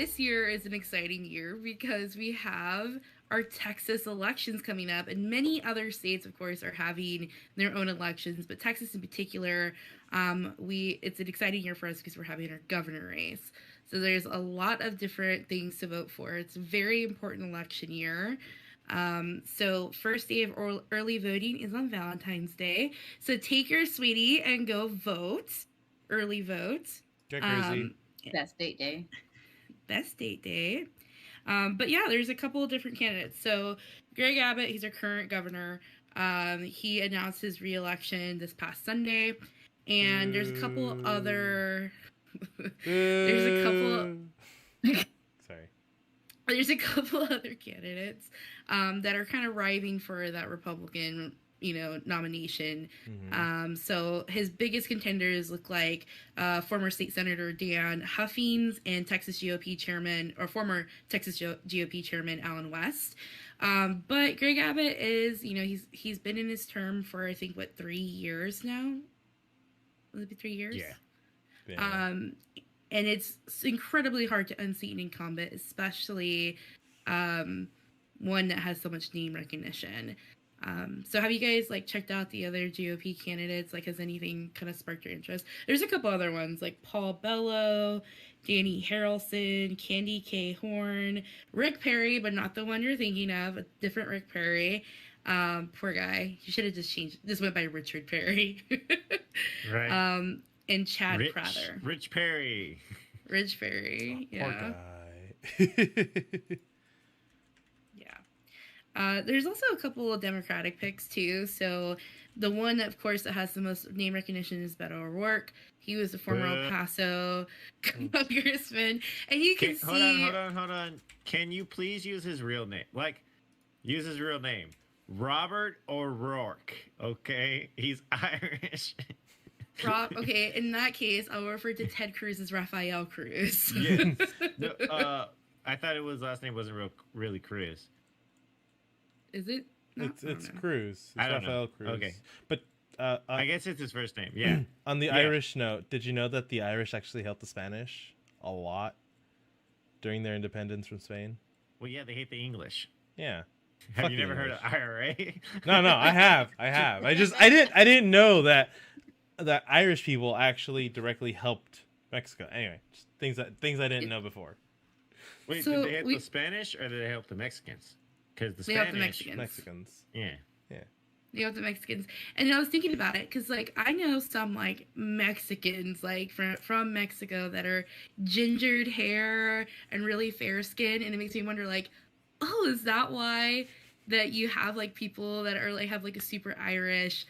this year is an exciting year because we have our Texas elections coming up, and many other states, of course, are having their own elections, but Texas in particular, it's an exciting year for us because we're having our governor race. So there's a lot of different things to vote for. It's a very important election year. So first day of early voting is on Valentine's Day. So take your sweetie and go vote. Early vote. Get crazy. Best date day. Best date day. But yeah, there's a couple of different candidates. So Greg Abbott, he's our current governor. He announced his re-election this past Sunday. And there's a couple other... there's a couple... Sorry. There's a couple other candidates that are kind of rivaling for that Republican, nomination. Mm-hmm. So his biggest contenders look like former State Senator Dan Huffines and former Texas GOP Chairman Alan West. But Greg Abbott is, he's been in his term for, I think, 3 years now? Will it be 3 years? Yeah. And it's incredibly hard to unseat an incumbent, especially one that has so much name recognition. So have you guys checked out the other GOP candidates? Has anything kind of sparked your interest? There's a couple other ones like Paul Bello, Danny Harrelson, Candy K. Horn, Rick Perry, but not the one you're thinking of, a different Rick Perry. Poor guy. You should have just went by Richard Perry. Right. And Chad Prather. Rich Perry. Rich Perry. Poor Yeah. guy. Yeah. There's also a couple of Democratic picks too. So the one, of course, that has the most name recognition is Beto O'Rourke. He was a former El Paso congressman, and you can see. Hold on. Can you please use his real name? Use his real name, Robert O'Rourke. Okay, he's Irish. Okay, in that case, I'll refer to Ted Cruz as Rafael Cruz. Yes. No, I thought his last name wasn't really Cruz. Is it? No, it's Cruz. It's I don't Rafael know. Cruz. Okay. But I guess it's his first name. Yeah. On the Irish note, did you know that the Irish actually helped the Spanish a lot during their independence from Spain? Well, yeah, they hate the English. Yeah. Have Fuck you the never heard of English. IRA? No, I have. I didn't know that Irish people actually directly helped Mexico. Anyway, just things I didn't know before. Wait, So did they help the Spanish or did they help the Mexicans? Because the They helped Spanish, the Mexicans. yeah. They helped the Mexicans. And I was thinking about it because, I know some, Mexicans, from Mexico that are gingered hair and really fair skin. And it makes me wonder, oh, is that why that you have, people that are, have, a super Irish,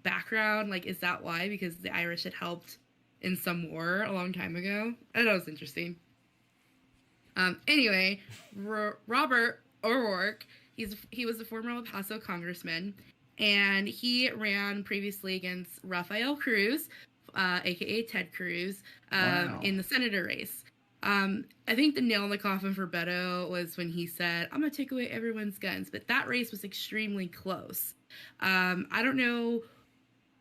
background? Is that why? Because the Irish had helped in some war a long time ago? I thought it was interesting. Anyway, Robert O'Rourke, he was a former El Paso congressman, and he ran previously against Rafael Cruz, aka Ted Cruz, in the senator race. I think the nail in the coffin for Beto was when he said, "I'm gonna take away everyone's guns," but that race was extremely close. I don't know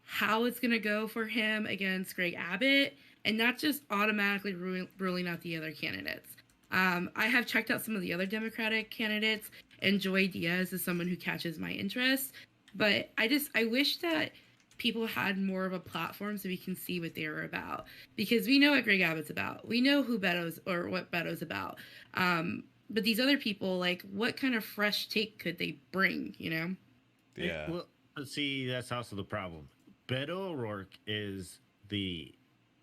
how it's gonna go for him against Greg Abbott, and not just automatically ruling out the other candidates. I have checked out some of the other Democratic candidates, and Joy Diaz is someone who catches my interest. But I wish that people had more of a platform so we can see what they were about. Because we know what Greg Abbott's about. We know what Beto's about. But these other people, what kind of fresh take could they bring, Yeah. Well, see, that's also the problem. Beto O'Rourke is the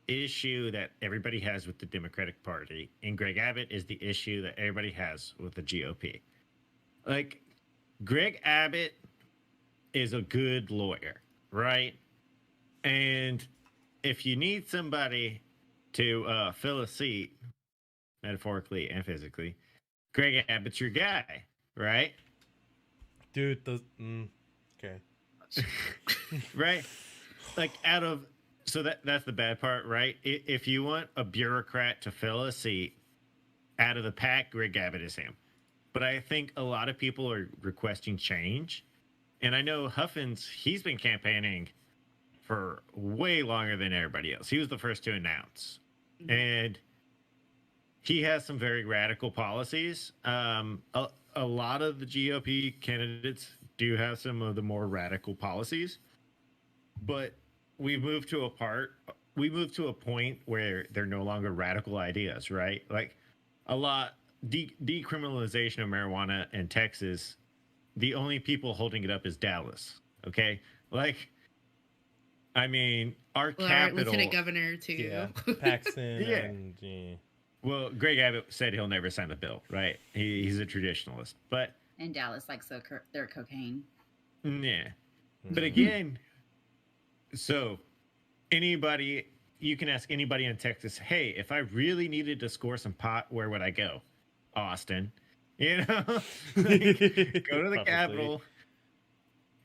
issue that everybody has with the Democratic Party, and Greg Abbott is the issue that everybody has with the GOP. Greg Abbott is a good lawyer, right? And if you need somebody to fill a seat, metaphorically and physically, Greg Abbott's your guy, right? Dude, okay. Right? So that's the bad part, right? If you want a bureaucrat to fill a seat out of the pack, Greg Abbott is him. But I think a lot of people are requesting change. And I know Huffins, he's been campaigning for way longer than everybody else. He was the first to announce. And he has some very radical policies. A lot of the GOP candidates do have some of the more radical policies, but we moved to a point where they're no longer radical ideas, right? Like a lot decriminalization of marijuana in Texas, the only people holding it up is Dallas. Okay, like I mean, our Well, our capital. lieutenant governor too. Yeah, Paxton. Yeah. And, yeah. Well, Greg Abbott said he'll never sign the bill, right? He's a traditionalist, but And Dallas likes their cocaine. yeah. But Mhm. again, so anybody, you can ask anybody in Texas, hey, if I really needed to score some pot, where would I go? Austin. You know, like, go to the Probably. Capitol,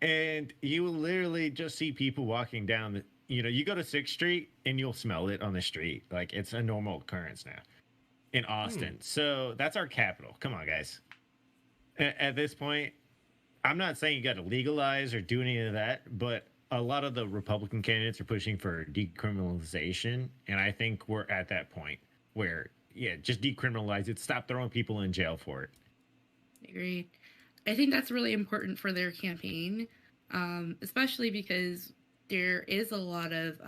and you will literally just see people walking down the. You know, you go to 6th Street and you'll smell it on the street. Like it's a normal occurrence now in Austin. So that's our capital. Come on, guys. At this point, I'm not saying you got to legalize or do any of that, but a lot of the Republican candidates are pushing for decriminalization. And I think we're at that point where, yeah, just decriminalize it. Stop throwing people in jail for it. Agreed. I think that's really important for their campaign, especially because there is a lot of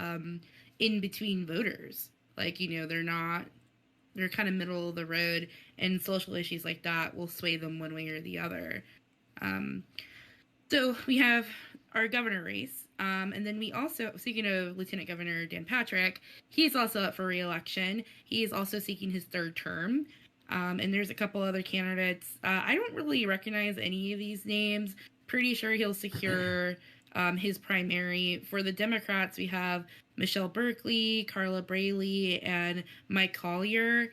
in-between voters. Like, you know, they're kind of middle of the road, and social issues like that will sway them one way or the other. So we have our governor race. And then we also, speaking of Lieutenant Governor Dan Patrick, he's also up for re-election. He is also seeking his 3rd term. And there's a couple other candidates. I don't really recognize any of these names. Pretty sure he'll secure his primary. For the Democrats, we have Michelle Berkeley, Carla Braley, and Mike Collier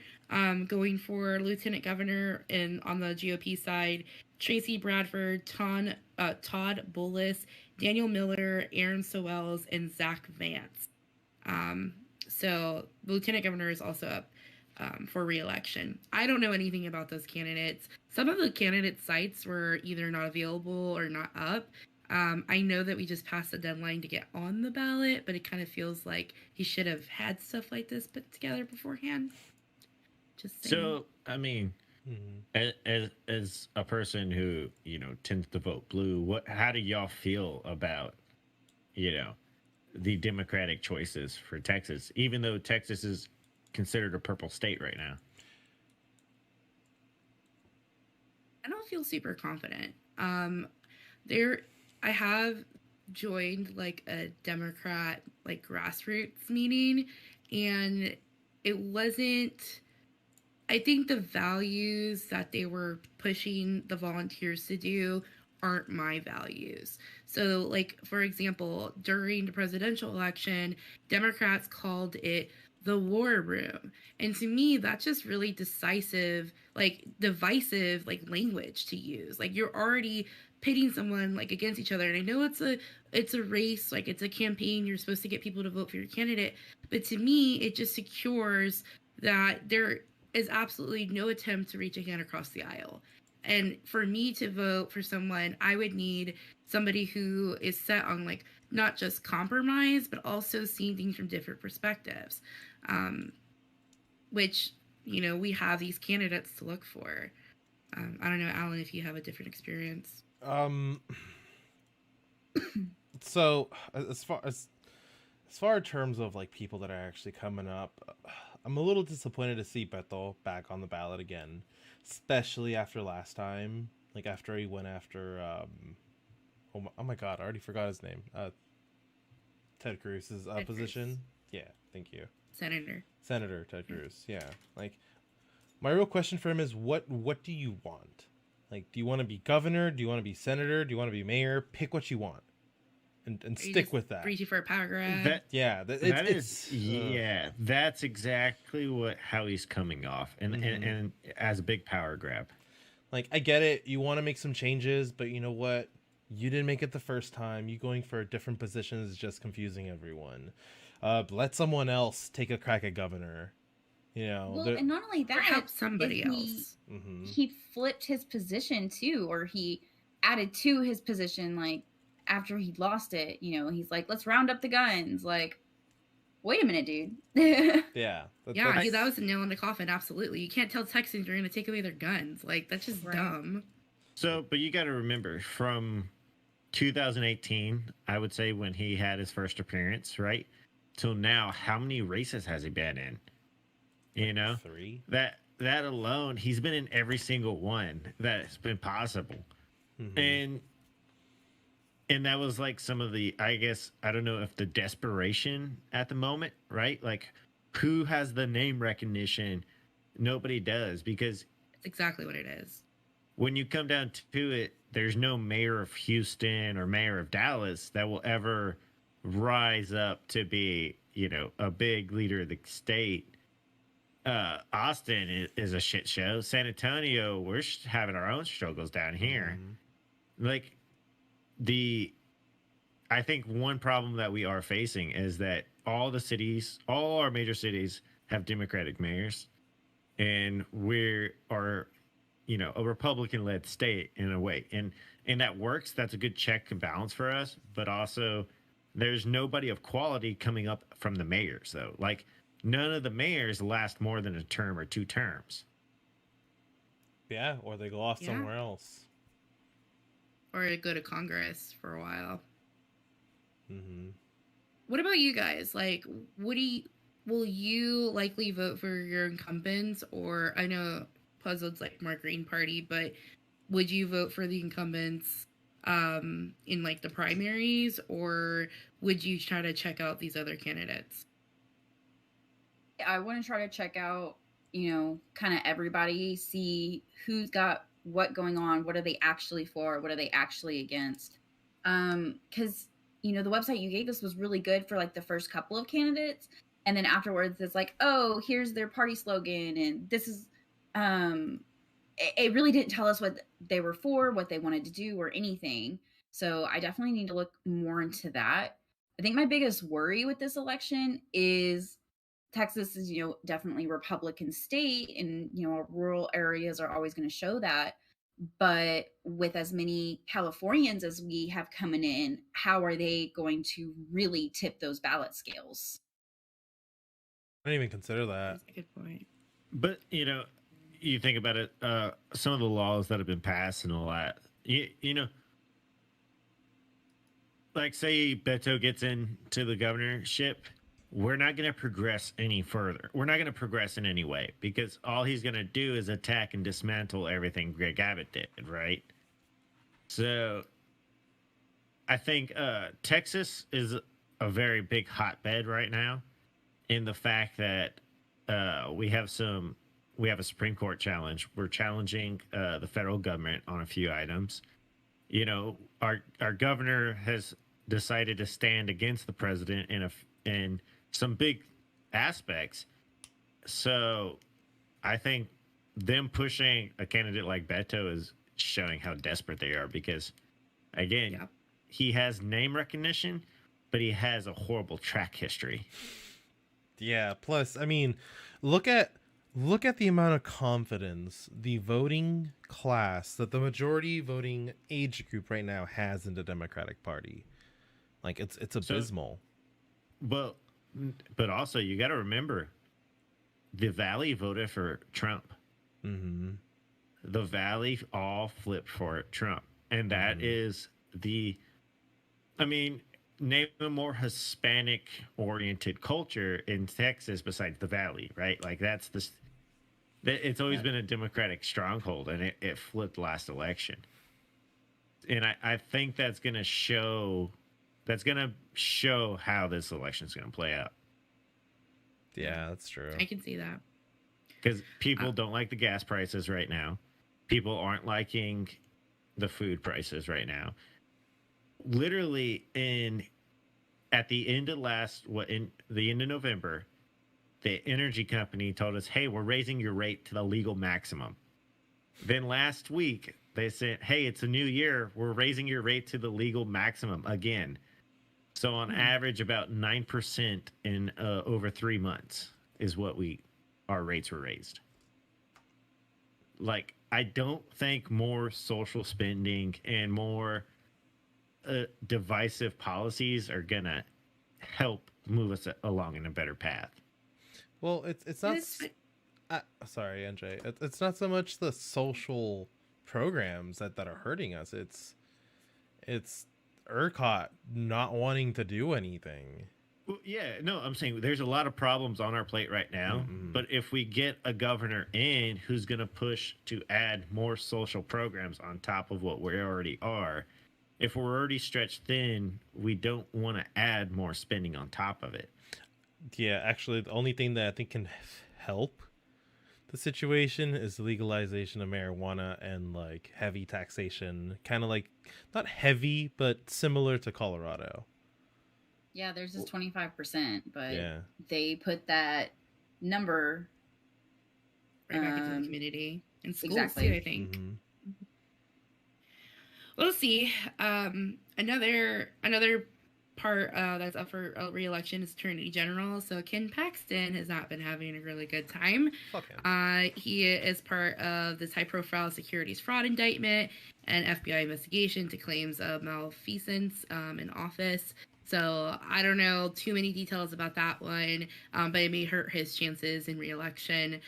going for lieutenant governor. And on the GOP side, Tracy Bradford, Todd Bullis, Daniel Miller, Aaron Sowells, and Zach Vance. So the lieutenant governor is also up for re-election. I don't know anything about those candidates. Some of the candidate sites were either not available or not up. I know that we just passed the deadline to get on the ballot, but it kind of feels like he should have had stuff like this put together beforehand. Just saying. So, I mean, as a person who, you know, tends to vote blue, how do y'all feel about, you know, the Democratic choices for Texas, even though Texas is considered a purple state right now? I don't feel super confident. I have joined like a Democrat like grassroots meeting, and it wasn't. I think the values that they were pushing the volunteers to do aren't my values. So, like, for example, during the presidential election, Democrats called it the war room. And to me, that's just really divisive like language to use. Like, you're already pitting someone like against each other. And I know it's a race, like it's a campaign. You're supposed to get people to vote for your candidate. But to me, it just secures that there is absolutely no attempt to reach a hand across the aisle. And for me to vote for someone, I would need somebody who is set on like not just compromise, but also seeing things from different perspectives, which, you know, we have these candidates to look for. I don't know, Alan, if you have a different experience. So as far in terms of like people that are actually coming up, I'm a little disappointed to see Beto back on the ballot again, especially after last time. Like after he went after, oh my God, I already forgot his name. Ted Cruz's position. Yeah, thank you. Senator Ted Cruz. Yeah, like my real question for him is what do you want? Like, do you want to be governor? Do you want to be senator? Do you want to be mayor? Pick what you want, and stick with that. Reaching for a power grab. That's exactly how he's coming off, and as a big power grab. Like, I get it. You want to make some changes, but you know what? You didn't make it the first time. You going for a different position is just confusing everyone. Let someone else take a crack at governor. You know, well, and not only that, help somebody else. He flipped his position too, or he added to his position. Like after he lost it, you know, he's like, "Let's round up the guns." Like, wait a minute, dude. Yeah. Yeah, that's- that was a nail in the coffin. Absolutely, you can't tell Texans you're going to take away their guns. Like that's just Right. dumb. So, but you got to remember from 2018, I would say when he had his first appearance, right? Till now, how many races has he been in? You know, 3. that alone, he's been in every single one that's been possible. Mhm. And that was like some of the, I guess, I don't know if the desperation at the moment, right? Like who has the name recognition? Nobody does, because It's exactly what it is. when you come down to it, there's no mayor of Houston or mayor of Dallas that will ever rise up to be, you know, a big leader of the state. Austin is a shit show. San Antonio, we're having our own struggles down here. Like I think one problem that we are facing is that all our major cities have Democratic mayors, and we are, you know, a Republican-led state in a way, and that works. That's a good check and balance for us. But also, there's nobody of quality coming up from the mayors, though. Like none of the mayors last more than a term or 2 terms. Yeah, or they go off Yeah. somewhere else. Or to go to Congress for a while. Mm-hmm. What about you guys? Like, will you likely vote for your incumbents? Or I know Puzzled's like more Green Party, but would you vote for the incumbents in like the primaries, or would you try to check out these other candidates? I want to try to check out, you know, kind of everybody, see who's got what going on, what are they actually for, what are they actually against. Because, you know, the website you gave us was really good for like the first couple of candidates. And then afterwards, it's like, oh, here's their party slogan. And this is, it really didn't tell us what they were for, what they wanted to do, or anything. So I definitely need to look more into that. I think my biggest worry with this election is Texas is, you know, definitely Republican state, and, you know, rural areas are always going to show that. But with as many Californians as we have coming in, how are they going to really tip those ballot scales? I didn't even consider that. That's a good point. But you know, you think about it, some of the laws that have been passed and all that, you know, like say Beto gets into the governorship, we're not going to progress any further. We're not going to progress in any way, because all he's going to do is attack and dismantle everything Greg Abbott did, right? So I think Texas is a very big hotbed right now, in the fact that we have a Supreme Court challenge. We're challenging the federal government on a few items. You know, our governor has decided to stand against the president in some big aspects. So I think them pushing a candidate like Beto is showing how desperate they are, because again, Yeah. he has name recognition, but he has a horrible track history. Yeah, plus, I mean, look at the amount of confidence the voting class, that the majority voting age group right now has in the Democratic Party. Like it's abysmal. But also you got to remember, the Valley voted for Trump. Mm-hmm. The Valley all flipped for Trump, and that is I mean, name a more Hispanic oriented culture in Texas besides the Valley, right? Like it's always been a Democratic stronghold, and it flipped last election. And I think that's going to show how this election is going to play out. Yeah, that's true. I can see that. Because people don't like the gas prices right now. People aren't liking the food prices right now. Literally, at the end of November, the energy company told us, "Hey, we're raising your rate to the legal maximum." Then last week they said, "Hey, it's a new year. We're raising your rate to the legal maximum again." So on average, about 9% in over 3 months is what our rates were raised. Like, I don't think more social spending and more divisive policies are gonna help move us along in a better path. Well, it's not. It's- Sorry, NJ. It's not so much the social programs that are hurting us. It's ERCOT not wanting to do anything. Well, yeah, no, I'm saying there's a lot of problems on our plate right now. Mm-mm. But if we get a governor in who's going to push to add more social programs on top of what we already are, if we're already stretched thin, we don't want to add more spending on top of it. Yeah, actually, the only thing that I think can help the situation is the legalization of marijuana and like heavy taxation, kind of like not heavy, but similar to Colorado. Yeah, there's this 25%, but Yeah. they put that number right back into the Um, community and schools exactly. too, I think. Mhm. We'll see. Another part that's up for re-election is Attorney General. So Ken Paxton has not been having a really good time. Fuck him. He is part of this high-profile securities fraud indictment and FBI investigation to claims of malfeasance in office. So I don't know too many details about that one, but it may hurt his chances in re-election.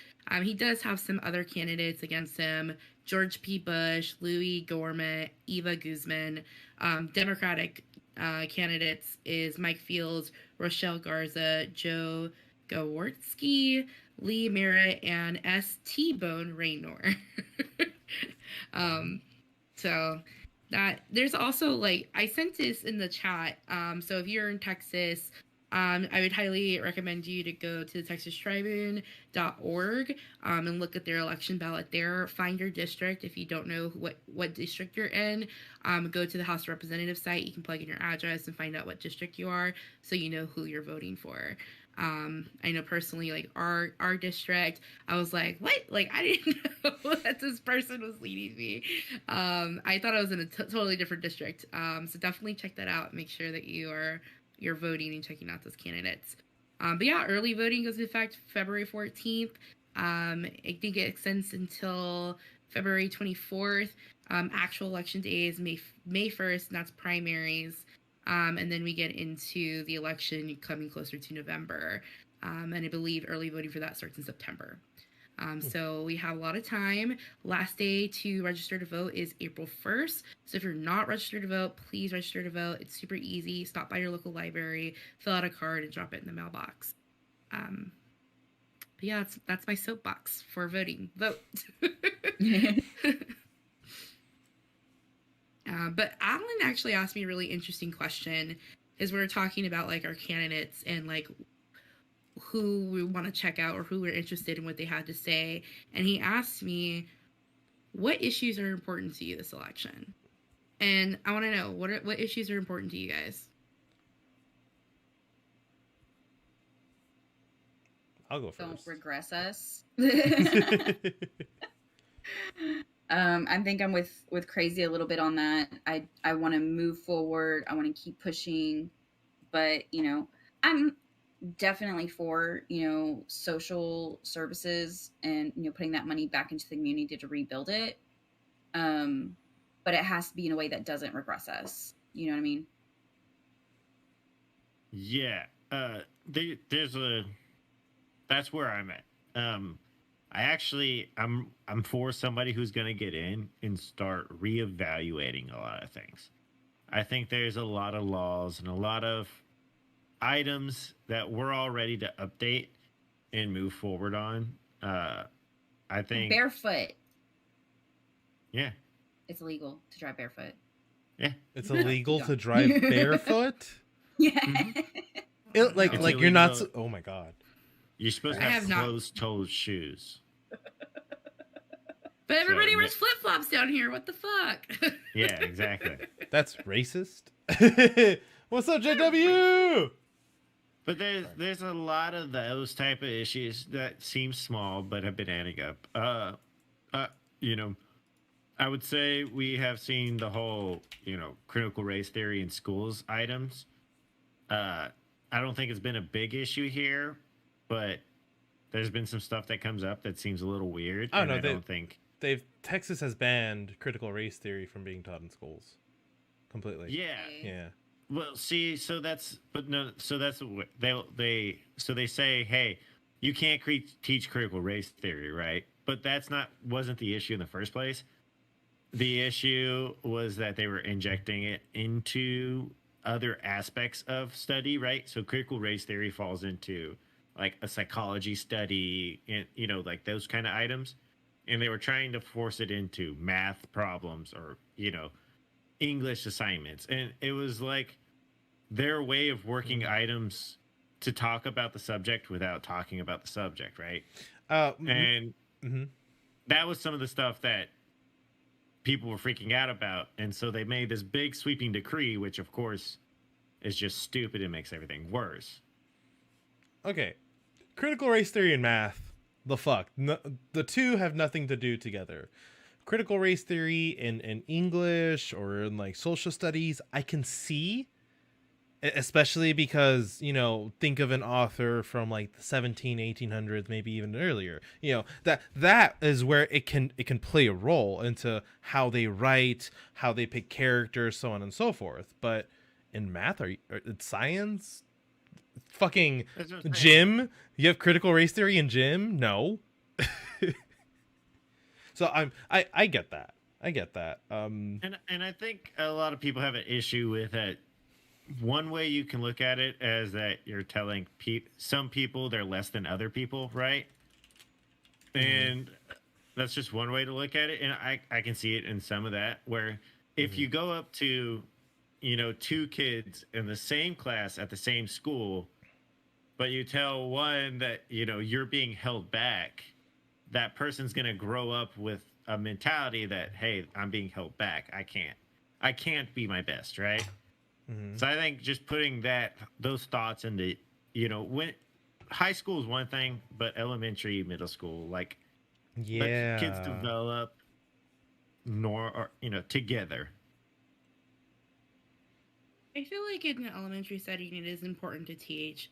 He does have some other candidates against him: George P. Bush, Louis Gohmert, Eva Guzman. Democratic candidates is Mike Fields, Rochelle Garza, Joe Gawortsky, Lee Merritt, and S. T-Bone Raynor. So that there's also like I sent this in the chat. So if you're in Texas, I would highly recommend you to go to the TexasTribune.org and look at their election ballot there. Find your district if you don't know what district you're in. Go to the House of Representatives site. You can plug in your address and find out what district you are, so you know who you're voting for. I know personally, like our district, I was like, what? Like, I didn't know that this person was leading me. I thought I was in a totally different district. So definitely check that out. Make sure that you're voting and checking out those candidates. But yeah, early voting goes into effect February 14th. I think it extends until February 24th. Actual election day is May 1st, and that's primaries. And then we get into the election coming closer to November. And I believe early voting for that starts in September. So we have a lot of time. Last day to register to vote is April 1st. So if you're not registered to vote, please register to vote. It's super easy. Stop by your local library, fill out a card, and drop it in the mailbox. But yeah, that's my soapbox for voting. Vote. But Adeline actually asked me a really interesting question, is we were talking about like our candidates and like who we want to check out or who we're interested in what they had to say. And he asked me, what issues are important to you this election? And I want to know, what issues are important to you guys? I'll go Don't first. regress us. I think I'm with Crazy a little bit on that. I want to move forward. I want to keep pushing, but I'm definitely for social services and putting that money back into the community to rebuild it. But it has to be in a way that doesn't regress us. You know what I mean? Yeah. That's where I'm at. I'm for somebody who's going to get in and start reevaluating a lot of things. I think there's a lot of laws and a lot of items that we're all ready to update and move forward on. I think Barefoot. Yeah. It's illegal to drive barefoot. Yeah. It's illegal to drive barefoot? Yeah. Mhm. It, like It's you're not. illegal. Oh my god. You're supposed to I have have not- closed-toed shoes. But everybody So, wears flip-flops down here. What the fuck? Yeah, exactly. That's racist. What's up, JW? But there's a lot of those type of issues that seem small but have been adding up. I would say we have seen the whole, critical race theory in schools items. I don't think it's been a big issue here, but there's been some stuff that comes up that seems a little weird. Oh, and no, I don't think. Texas has banned critical race theory from being taught in schools completely. Yeah. Yeah. Well, see, so that's but no, so that's what they say, hey, you can't teach critical race theory, right? But that's not wasn't the issue in the first place. The issue was that they were injecting it into other aspects of study, right? So critical race theory falls into like a psychology study and like those kind of items. And they were trying to force it into math problems or, English assignments. And it was like their way of working items to talk about the subject without talking about the subject, right? And that was some of the stuff that people were freaking out about. And so they made this big sweeping decree, which of course is just stupid and makes everything worse. Okay. Critical race theory and math, the fuck. No, the two have nothing to do together. Critical race theory in English or in like social studies, I can see, especially because, think of an author from like the 1800s, maybe even earlier, that is where it can play a role into how they write, how they pick characters, so on and so forth. But in math, it's science, fucking gym, you have critical race theory in gym? No. So I get that. And I think a lot of people have an issue with it. One way you can look at it as that you're telling some people they're less than other people, right? And that's just one way to look at it. And I can see it in some of that, where if you go up to, two kids in the same class at the same school, but you tell one that, you're being held back, that person's going to grow up with a mentality that, hey, I'm being held back. I can't be my best, right? So I think just putting those thoughts into, when high school is one thing, but elementary, middle school, let kids develop together. I feel like in an elementary setting, it is important to teach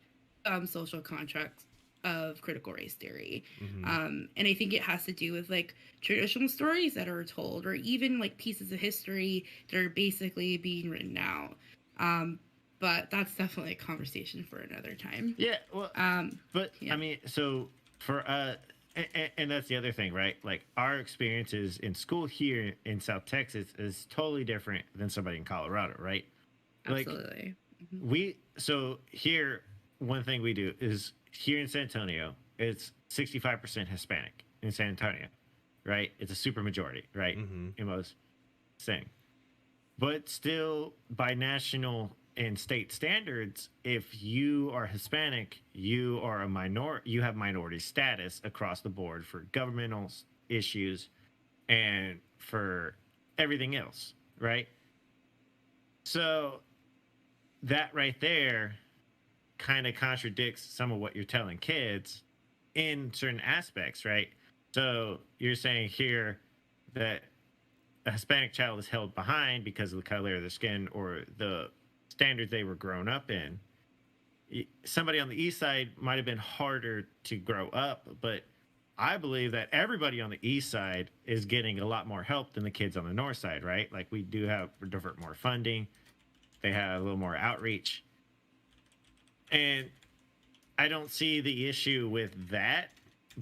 social contracts of critical race theory. And I think it has to do with like traditional stories that are told, or even like pieces of history that are basically being written out. But that's definitely a conversation for another time. Yeah. Well, but yeah. I mean, so for and that's the other thing, right? Like our experiences in school here in South Texas is totally different than somebody in Colorado, right? Absolutely. So here, one thing we do is here in San Antonio, it's 65% Hispanic in San Antonio, right? It's a super majority, right? In most things. But still, by national and state standards, if you are Hispanic, you are a minority. You have minority status across the board for governmental issues and for everything else, right? So that right there kind of contradicts some of what you're telling kids in certain aspects, right? So you're saying here that a Hispanic child is held behind because of the color of their skin or the standards they were grown up in. Somebody on the east side might have been harder to grow up, but I believe that everybody on the east side is getting a lot more help than the kids on the north side, right? Like we divert more funding. They have a little more outreach. And I don't see the issue with that,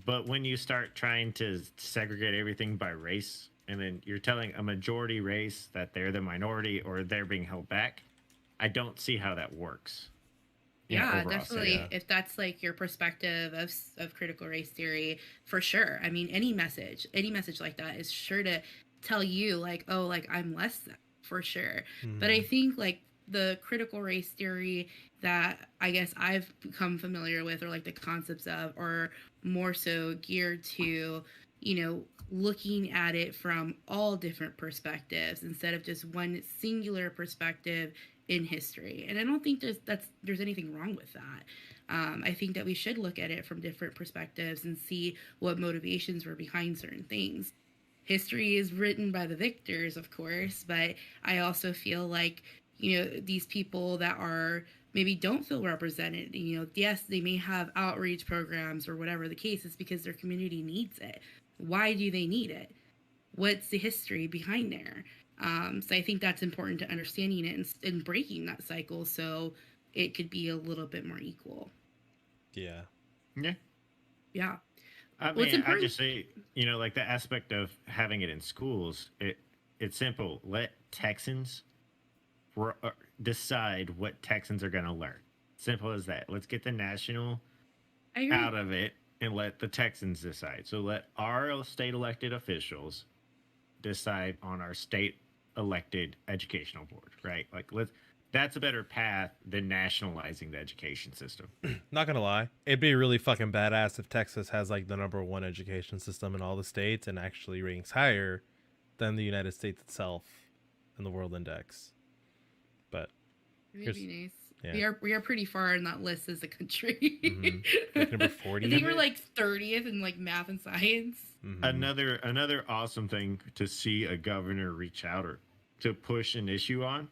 but when you start trying to segregate everything by race, and then you're telling a majority race that they're the minority or they're being held back, I don't see how that works. Yeah, definitely. Yeah. If that's like your perspective of critical race theory, for sure. I mean, any message like that is sure to tell you like, oh, like I'm less than, for sure. But I think like the critical race theory that I guess I've become familiar with, or like the concepts of, are more so geared to, looking at it from all different perspectives instead of just one singular perspective in history. And I don't think there's anything wrong with that. I think that we should look at it from different perspectives and see what motivations were behind certain things. History is written by the victors, of course, but I also feel like, these people that are maybe don't feel represented, yes, they may have outreach programs or whatever the case is because their community needs it. Why do they need it? What's the history behind there? So I think that's important to understanding it and breaking that cycle so it could be a little bit more equal. Yeah. Yeah. Yeah. I Well, it's mean, I important. just say, like the aspect of having it in schools, it's simple. Let Texans decide what Texans are going to learn. Simple as that. Let's get the national I agree. out of it and let the Texans decide. So let our state elected officials decide on our state elected educational board, right? Like that's a better path than nationalizing the education system. Not gonna lie, it'd be really fucking badass if Texas has like the #1 education system in all the states and actually ranks higher than the United States itself in the World Index. But It would be nice. Yeah. We are pretty far in that list as a country. Mm-hmm. Like number 40. I think we're like 30th in like math and science. Mm-hmm. Another awesome thing to see a governor reach out or to push an issue on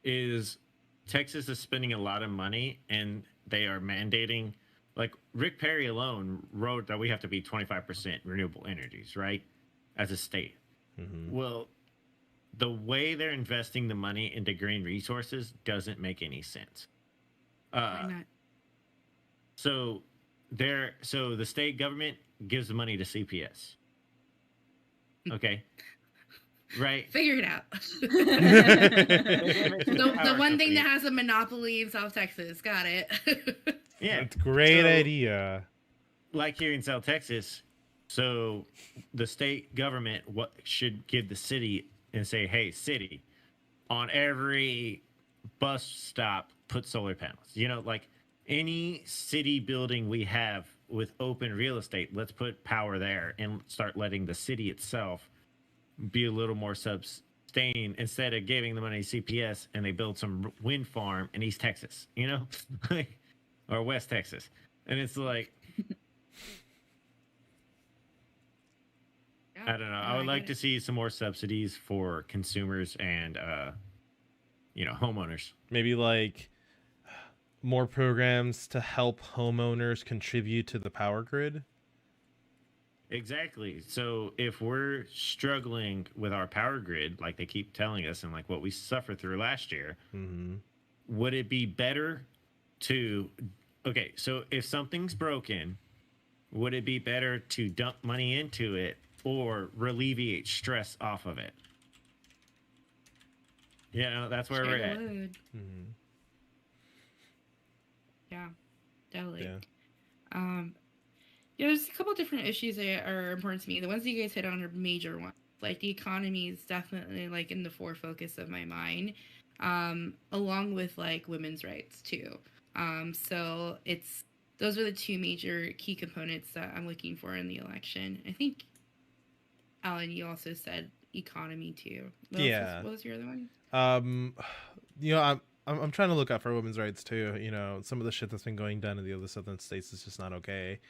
is Texas is spending a lot of money and they are mandating, like Rick Perry alone wrote that we have to be 25% renewable energies, right? As a state. Mm-hmm. Well, the way they're investing the money into green resources doesn't make any sense. Why not? So the state government gives the money to CPS. Okay. Right. Figure it out. The the one thing that has a monopoly in South Texas. Got it. Yeah. That's a great idea. Like here in South Texas, so the state government should give the city and say, hey, city, on every bus stop, put solar panels. Like any city building we have with open real estate, let's put power there and start letting the city itself be a little more sustained instead of giving the money to CPS and they build some wind farm in East Texas, or West Texas. And it's like, I don't know. I would like to see some more subsidies for consumers and, homeowners. Maybe like more programs to help homeowners contribute to the power grid. Exactly. So if we're struggling with our power grid, like they keep telling us and like what we suffered through last year, Mm-hmm. would it be better okay, so if something's broken, would it be better to dump money into it or alleviate stress off of it? That's where we're at. Mm-hmm. Yeah, definitely. Yeah. There's a couple different issues that are important to me. The ones that you guys hit on are major ones. Like the economy is definitely like in the focus of my mind, along with like women's rights too. So those are the two major key components that I'm looking for in the election. I think, Alan, you also said economy too. What was your other one? I'm trying to look out for women's rights too. Some of the shit that's been going down in the other southern states is just not okay.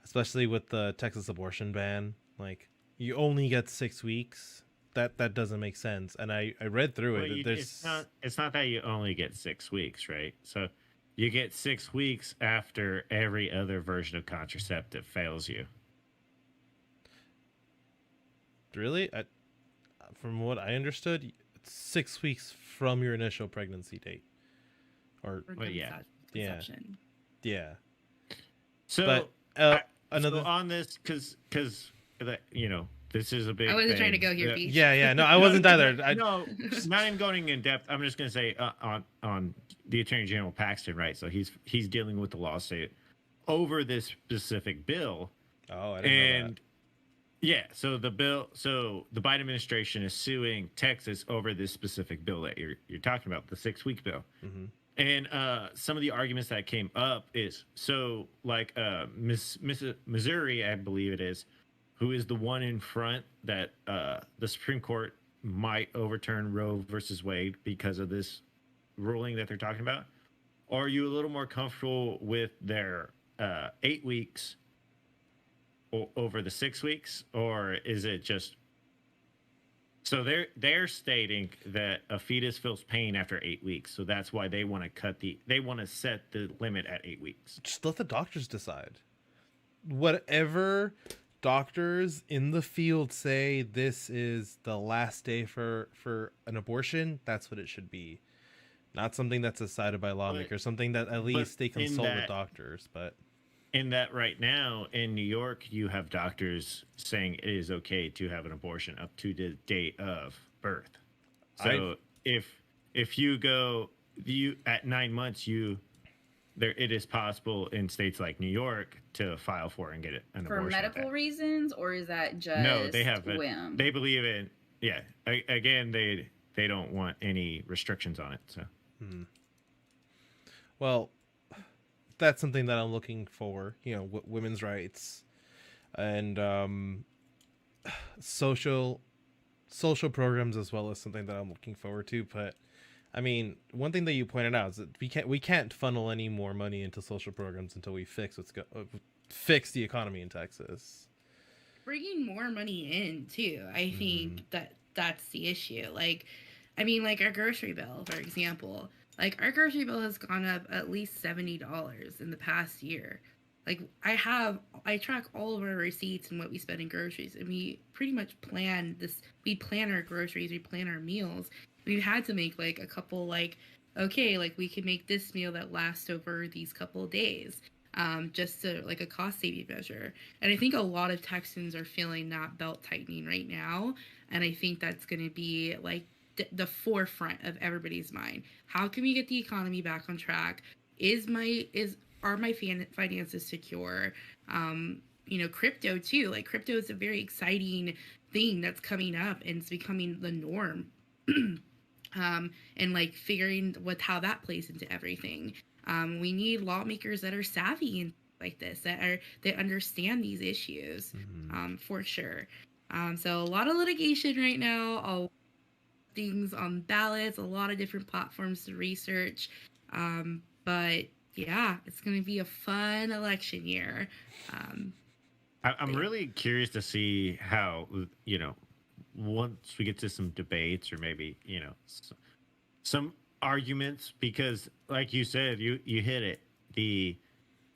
Especially with the Texas abortion ban. Like, you only get 6 weeks. That doesn't make sense. And I read through it. It's not that you only get 6 weeks, right? So you get 6 weeks after every other version of contraceptive fails you. Really? From what I understood, it's 6 weeks from your initial pregnancy date. Yeah. So, another on this, because this is a big. I wasn't thing. trying to go here, Pete. Yeah. No, I wasn't either. No, not even going in depth. I'm just going to say on the Attorney General Paxton, right? So he's dealing with the lawsuit over this specific bill. Oh, I didn't know that. Yeah, so the Biden administration is suing Texas over this specific bill that you're talking about, the 6-week bill. Mm-hmm. And some of the arguments that came up is Missouri, I believe it is, who is the one in front that the Supreme Court might overturn Roe versus Wade because of this ruling that they're talking about. Are you a little more comfortable with their 8 weeks over the 6 weeks, or is it just? So they're stating that a fetus feels pain after 8 weeks, so that's why they want to set the limit at 8 weeks. Just let the doctors decide. Whatever doctors in the field say this is the last day for an abortion, that's what it should be. Not something that's decided by lawmakers, something that at least they consult with doctors. But in that right now in New York, you have doctors saying it is okay to have an abortion up to the date of birth. So if you go at 9 months, it is possible in states like New York to file for and get an abortion. For medical reasons, or is that just no? They have whim? They believe in Again, they don't want any restrictions on it. So, well, that's something that I'm looking for. Women's rights and social programs as well as something that I'm looking forward to. But I mean, one thing that you pointed out is that we can't funnel any more money into social programs until we fix the economy in Texas. Bringing more money in too. I think that's the issue. Like our grocery bill, for example. Like our grocery bill has gone up at least $70 in the past year. Like I track all of our receipts and what we spend in groceries, and we pretty much plan this. We plan our groceries, we plan our meals. We've had to make like a couple we can make this meal that lasts over these couple of days, just to like a cost saving measure. And I think a lot of Texans are feeling that belt tightening right now, and I think that's going to be like the forefront of everybody's mind. How can we get the economy back on track? Are my finances secure? Crypto too. Like crypto is a very exciting thing that's coming up, and it's becoming the norm. And like figuring how that plays into everything. We need lawmakers that are savvy and like this, that understand these issues, for sure. So a lot of litigation right now, all things on ballots, a lot of different platforms to research. But yeah, it's going to be a fun election year. I'm really curious to see how, once we get to some debates or maybe, some arguments, because like you said, you hit it. The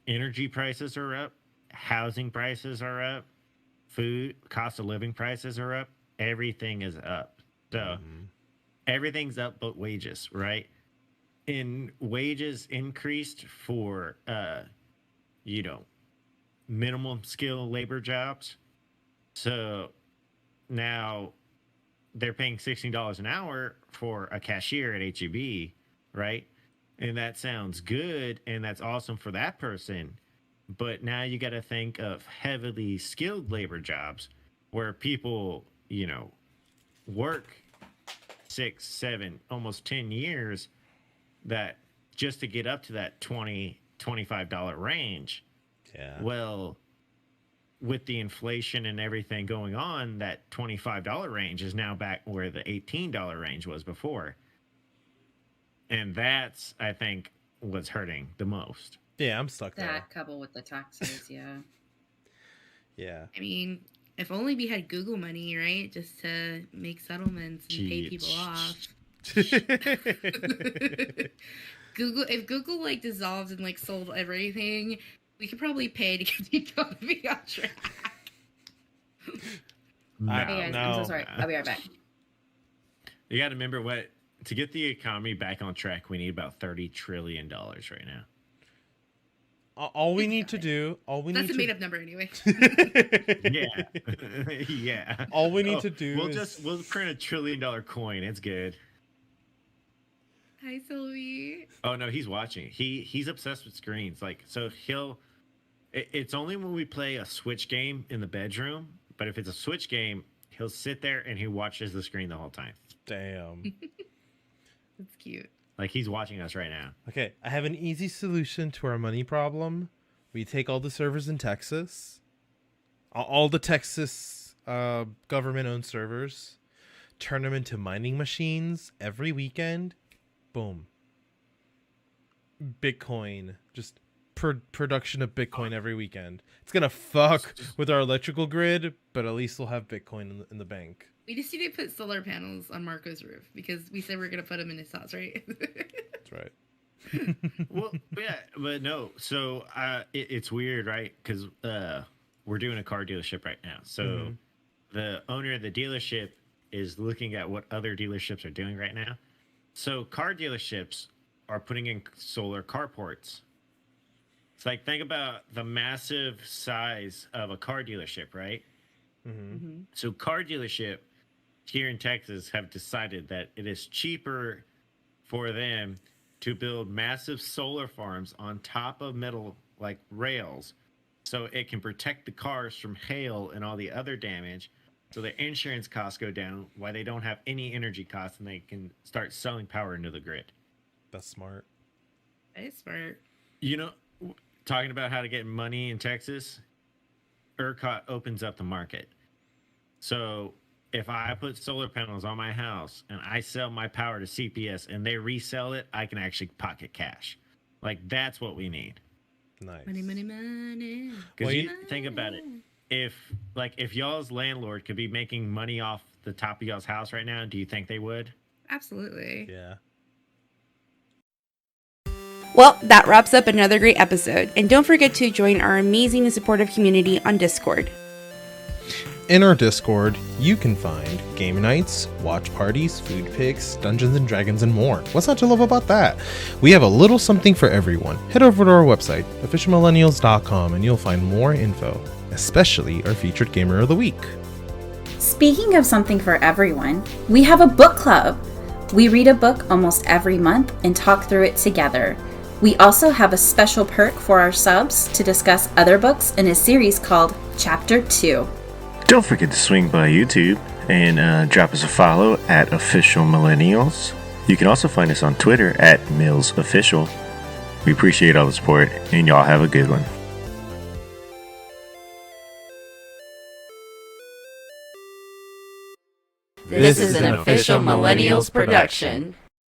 energy prices are up, housing prices are up, food, cost of living prices are up, everything is up. So everything's up but wages, right? And wages increased for, minimum skill labor jobs. So now they're paying $16 an hour for a cashier at HEB, right? And that sounds good, and that's awesome for that person. But now you got to think of heavily skilled labor jobs where people, work 6, 7, almost 10 years that just to get up to that $20, $25 range. Yeah. Well, with the inflation and everything going on, that $25 range is now back where the $18 range was before. And that's, I think, what's hurting the most. Yeah, I'm stuck there. That coupled with the taxes, yeah. Yeah. I mean, if only we had Google money, right? Just to make settlements and pay people off. If Google like dissolved and like sold everything, we could probably pay to get the economy on track. Hey guys, I'm so sorry. I'll be right back. You got to remember to get the economy back on track, we need about $30 trillion right now. All we need to do, That's a made-up number anyway. Yeah. Yeah. All we need to do we'll print $1 trillion coin. It's good. Hi, Sylvie. Oh no, he's watching. He's obsessed with screens. Like, so it's only when we play a Switch game in the bedroom, but if it's a Switch game, he'll sit there and he watches the screen the whole time. Damn. That's cute. Like he's watching us right now. Okay, I have an easy solution to our money problem. We take all the servers in Texas, all the Texas government-owned servers, turn them into mining machines every weekend. Boom. Bitcoin, just production of Bitcoin every weekend. It's gonna fuck with our electrical grid, but at least we'll have Bitcoin in the bank. We just need to put solar panels on Marco's roof because we said we are gonna put them in his house, right? That's right. Well, yeah, but no. So it's weird, right? Because we're doing a car dealership right now. So the owner of the dealership is looking at what other dealerships are doing right now. So car dealerships are putting in solar carports. It's like, think about the massive size of a car dealership, right? So car dealership here in Texas have decided that it is cheaper for them to build massive solar farms on top of metal like rails, so it can protect the cars from hail and all the other damage, so the insurance costs go down while they don't have any energy costs, and they can start selling power into the grid. That's smart. That is smart. You know, talking about how to get money in Texas, ERCOT opens up the market. So if I put solar panels on my house and I sell my power to CPS and they resell it, I can actually pocket cash. Like, that's what we need. Nice. Money, money, money. Because you think about it. If y'all's landlord could be making money off the top of y'all's house right now, do you think they would? Absolutely. Yeah. Well, that wraps up another great episode. And don't forget to join our amazing and supportive community on Discord. In our Discord, you can find game nights, watch parties, food pics, Dungeons and Dragons, and more. What's not to love about that? We have a little something for everyone. Head over to our website, officialmillennials.com, and you'll find more info, especially our featured gamer of the week. Speaking of something for everyone, we have a book club. We read a book almost every month and talk through it together. We also have a special perk for our subs to discuss other books in a series called Chapter 2. Don't forget to swing by YouTube and drop us a follow at Official Millennials. You can also find us on Twitter at MillsOfficial. We appreciate all the support, and y'all have a good one. This is an Official Millennials production.